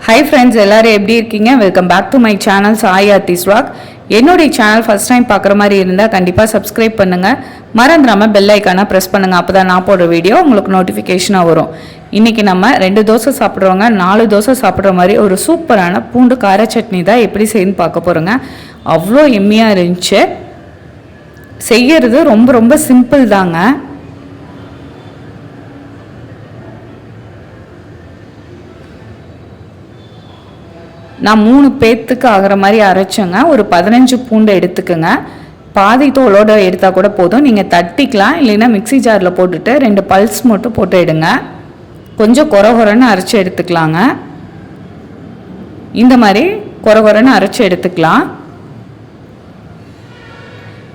Hi friends, எல்லாரும் எப்படி இருக்கீங்க? Welcome back to my channel Sai Aarthi's vlog. என்னோட சேனல் ஃபர்ஸ்ட் டைம் பார்க்குற மாதிரி இருந்தால் கண்டிப்பாக சப்ஸ்கிரைப் பண்ணுங்க. மறந்துடாம பெல் ஐக்கானை ப்ரெஸ் பண்ணுங்க. அப்பதான் நான் போடுற வீடியோ உங்களுக்கு நோட்டிஃபிகேஷனாக வரும். இன்னைக்கு நம்ம 2 தோசை சாப்பிட்றவங்க 4 தோசை சாப்பிட்ற மாதிரி ஒரு சூப்பரான பூண்டு கார சட்னி தான் எப்படி செய்யணும்னு பார்க்க போகிறோங்க. அவ்வளோ எம்மியாக இருந்துச்சு. செய்யறது ரொம்ப ரொம்ப சிம்பிள் தாங்க. நான் 3 பேத்துக்கு ஆகிற மாதிரி அரைச்சேங்க. ஒரு 15 பூண்டு எடுத்துக்கோங்க. பாதி தோலோட எடுத்தால் கூட போதும். நீங்கள் தட்டிக்கலாம், இல்லைன்னா மிக்சி ஜாரில் போட்டுட்டு 2 பல்ஸ் மட்டும் போட்டு எடுங்க. கொஞ்சம் கொரகொரன்னு அரைச்சி எடுத்துக்கலாங்க. இந்த மாதிரி கொரகொரன்னு அரைச்சி எடுத்துக்கலாம்.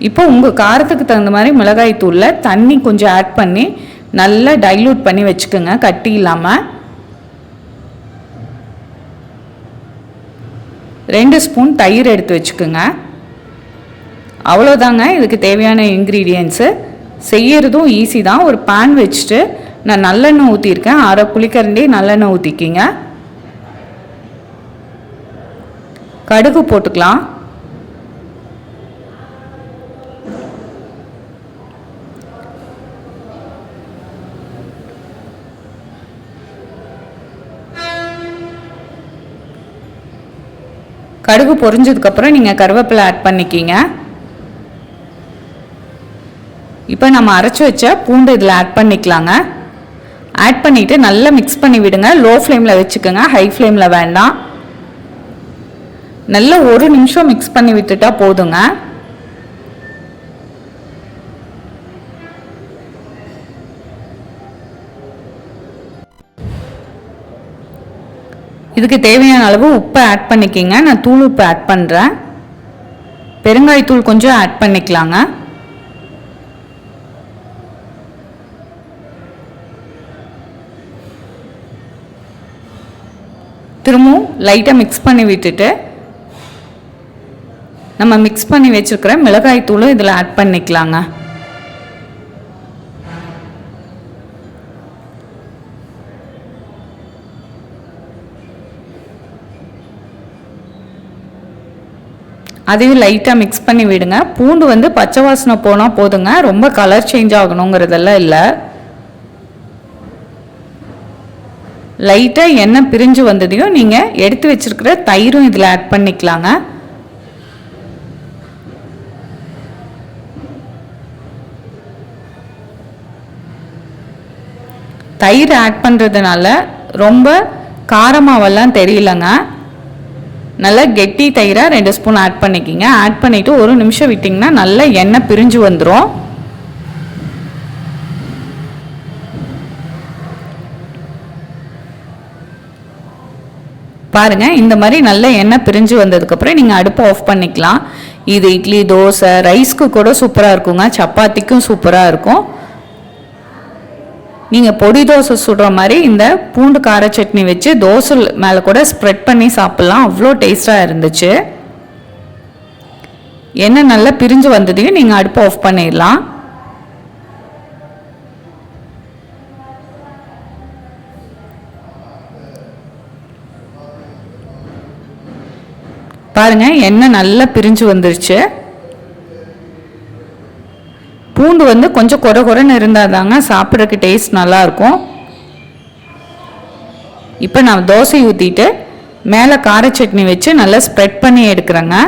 இப்போ உங்கள் காரத்துக்கு தகுந்த மாதிரி மிளகாய் தூளில் தண்ணி கொஞ்சம் ஆட் பண்ணி நல்லா டைல்யூட் பண்ணி வச்சுக்கோங்க, கட்டி இல்லாமல். 2 ஸ்பூன் தயிர் எடுத்து வச்சுக்கோங்க. அவ்வளோதாங்க இதுக்கு தேவையான இன்க்ரீடியன்ஸு. செய்யறதும் ஈஸி தான். ஒரு பேன் வச்சுட்டு நான் நல்லெண்ணெய் ஊற்றிருக்கேன். 1/2 குழிக்கரண்டி நல்லெண்ணெய் ஊற்றிக்கிங்க. கடுகு போட்டுக்கலாம். கடுகு பொரிஞ்சதுக்கப்புறம் நீங்கள் கருவேப்பிலை ஆட் பண்ணிக்கிங்க. இப்போ நம்ம அரைச்சி வச்ச பூண்டு இதில் ஆட் பண்ணிக்கலாங்க. ஆட் பண்ணிவிட்டு நல்லா மிக்ஸ் பண்ணி விடுங்க. லோ ஃப்ளேமில் வச்சுக்கோங்க, ஹை ஃப்ளேமில் வேண்டாம். நல்லா 1 நிமிஷம் மிக்ஸ் பண்ணி விட்டுட்டா போதுங்க. இதுக்கு தேவையான அளவு உப்பு ஆட் பண்ணிக்கிங்க. நான் தூள் உப்பு ஆட் பண்ணுறேன். பெருங்காயத்தூள் கொஞ்சம் ஆட் பண்ணிக்கலாங்க. திரும்பவும் லைட்டாக மிக்ஸ் பண்ணி விட்டுட்டு நம்ம மிக்ஸ் பண்ணி வச்சுருக்கிற மிளகாய்த்தூளும் இதில் ஆட் பண்ணிக்கலாங்க. அதையும் லைட்டாக மிக்ஸ் பண்ணி விடுங்க. பூண்டு பச்சை வாசனை போனால் போதுங்க, ரொம்ப கலர் சேஞ்ச் ஆகணுங்கிறதெல்லாம் இல்லை. லைட்டாக எண்ணெய் பிரிஞ்சு வந்ததையும் நீங்கள் எடுத்து வச்சிருக்கிற தயிரும் இதில் ஆட் பண்ணிக்கலாங்க. தயிர் ஆட் பண்ணுறதுனால ரொம்ப காரமாவெல்லாம் தெரியலங்க. நல்லா கெட்டி தயிராக 2 ஸ்பூன் ஆட் பண்ணிக்கிங்க. ஆட் பண்ணிவிட்டு 1 நிமிஷம் விட்டிங்கன்னா நல்லா எண்ணெய் பிரிஞ்சு வந்துடும். பாருங்கள், இந்த மாதிரி நல்ல எண்ணெய் பிரிஞ்சு வந்ததுக்கப்புறம் நீங்கள் அடுப்பை ஆஃப் பண்ணிக்கலாம். இது இட்லி, தோசை, ரைஸ்க்கு கூட சூப்பராக இருக்குங்க. சப்பாத்திக்கும் சூப்பராக இருக்கும். நீங்கள் பொடி தோசை சுடுற மாதிரி இந்த பூண்டு கார சட்னி வச்சு தோசை மேலே கூட ஸ்ப்ரெட் பண்ணி சாப்பிட்லாம். அவ்வளோ டேஸ்ட்டாக இருந்துச்சு. எண்ணெய் நல்லா பிரிஞ்சு வந்ததையும் நீங்கள் அடுப்பை ஆஃப் பண்ணிடலாம். பாருங்கள், எண்ணெய் நல்லா பிரிஞ்சு வந்துருச்சு. பூண்டு கொஞ்சம் கொரன்னு இருந்தால் தாங்க சாப்பிட்றதுக்கு டேஸ்ட் நல்லாயிருக்கும். இப்போ நான் தோசை ஊற்றிட்டு மேலே கார சட்னி வச்சு நல்லா ஸ்ப்ரெட் பண்ணி எடுக்கிறேங்க.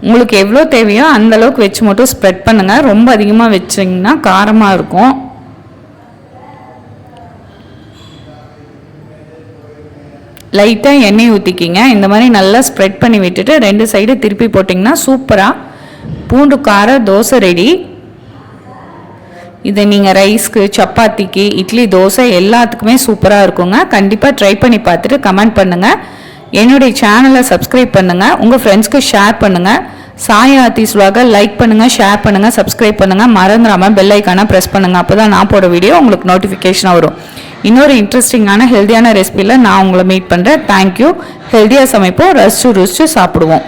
உங்களுக்கு எவ்வளோ தேவையோ அந்த அளவுக்கு வச்சு மட்டும் ஸ்ப்ரெட் பண்ணுங்கள். ரொம்ப அதிகமாக வச்சிங்கன்னா காரமாக இருக்கும். லைட்டாக எண்ணெய் ஊற்றிக்கிங்க. இந்த மாதிரி நல்லா ஸ்ப்ரெட் பண்ணி விட்டுட்டு 2 சைடு திருப்பி போட்டிங்கன்னா சூப்பராக பூண்டு கார தோசை ரெடி. இதை நீங்கள் ரைஸ்க்கு, சப்பாத்திக்கு, இட்லி, தோசை எல்லாத்துக்குமே சூப்பராக இருக்குங்க. கண்டிப்பாக ட்ரை பண்ணி பார்த்துட்டு கமெண்ட் பண்ணுங்கள். என்னுடைய சேனலை சப்ஸ்கிரைப் பண்ணுங்கள். உங்கள் ஃப்ரெண்ட்ஸ்க்கு ஷேர் பண்ணுங்கள். சாய் ஆர்த்திஸ் vlog லைக் பண்ணுங்கள், ஷேர் பண்ணுங்கள், சப்ஸ்கிரைப் பண்ணுங்கள். மறந்துடாமல் பெல் ஐக்கானை ப்ரெஸ் பண்ணுங்கள். அப்போ தான் நான் போட வீடியோ உங்களுக்கு நோட்டிஃபிகேஷனாக வரும். இன்னொரு இன்ட்ரெஸ்டிங்கான ஹெல்த்தியான ரெசிபியில் நான் உங்களை மீட் பண்ணுறேன். தேங்க்யூ. ஹெல்த்தியாக சமைப்போம், ரசிச்சு ருசிச்சு சாப்பிடுவோம்.